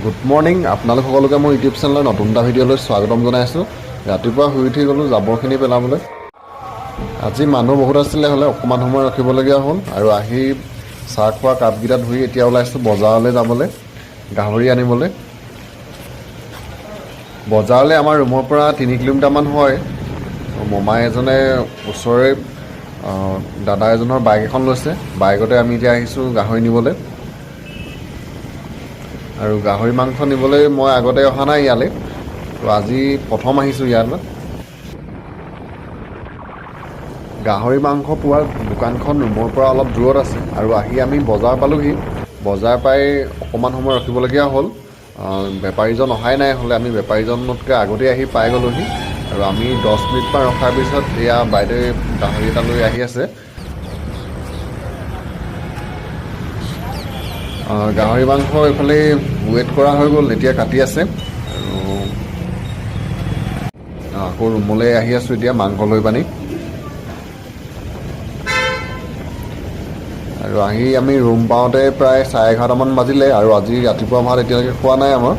Good morning আপোনালোক সকলোকে মোৰ ইউটিউব চেনেলৰ নতুন এটা ভিডিঅ'লৈ স্বাগতম জনাইছোঁ। ৰাতিপুৱা শুই উঠি গ'লোঁ জাবৰখিনি পেলাবলৈ। আজি মানুহ বহুত আছিলে হ'লে অকণমান সময় ৰখিবলগীয়া হ'ল আৰু আহি চাহ খোৱা কাপকেইটা ধুই এতিয়া ওলাইছোঁ বজাৰলৈ যাবলৈ, গাহৰি আনিবলৈ। বজাৰলৈ আমাৰ ৰুমৰ পৰা 3 কিলোমিটাৰমান হয়। মমাই এজনে ওচৰৰে দাদা এজনৰ বাইক এখন লৈছে, বাইকতে আমি এতিয়া আহিছোঁ গাহৰি নিবলৈ। আৰু গাহৰি মাংস নিবলৈ মই আগতে অহা নাই ইয়ালৈ, তো আজি প্ৰথম আহিছোঁ ইয়ালৈ। গাহৰি মাংস পোৱাৰ দোকানখন ৰুমৰ পৰা অলপ দূৰত আছে আৰু আহি আমি বজাৰ পালোঁহি। বজাৰ পাই অকণমান সময় ৰখিবলগীয়া হ'ল। বেপাৰীজন অহাই নাই, হ'লে আমি বেপাৰীজনতকৈ আগতেই আহি পাই গ'লোহি আৰু আমি 10 মিনিটমান ৰখাৰ পিছত এয়া বাইদেৱে গাহৰি এটা লৈ আহি আছে। গাহৰি মাংস এইফালে ৱেইট কৰা হৈ গ'ল, এতিয়া কাটি আছে আৰু আকৌ ৰুমলৈ আহি আছোঁ এতিয়া মাংস লৈ পানি। আৰু আহি আমি ৰুম পাওঁতে প্ৰায় 11:30মান বাজিলে আৰু আজি ৰাতিপুৱা ভাত এতিয়ালৈকে খোৱা নাই আমাৰ।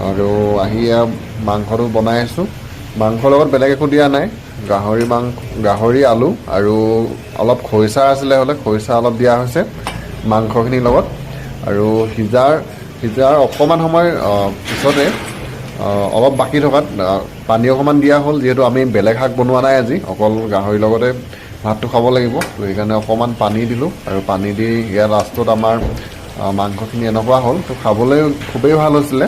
আৰু আহি মাংসটো বনাই আছোঁ। মাংসৰ লগত বেলেগ একো দিয়া নাই, গাহৰি আলু আৰু অলপ খৰিচা আছিলে, হ'লে খৰিচা অলপ দিয়া হৈছে মাংসখিনিৰ লগত। আৰু সিজাৰ অকণমান সময় পিছতে অলপ বাকী থকাত পানী অকণমান দিয়া হ'ল, যিহেতু আমি বেলেগ শাক বনোৱা নাই আজি, অকল গাহৰিৰ লগতে ভাতটো খাব লাগিব, তো সেইকাৰণে অকণমান পানী দিলোঁ আৰু পানী দি ইয়াৰ লাষ্টত আমাৰ মাংসখিনি এনেকুৱা হ'ল, তো খাবলৈ খুবেই ভাল হৈছিলে।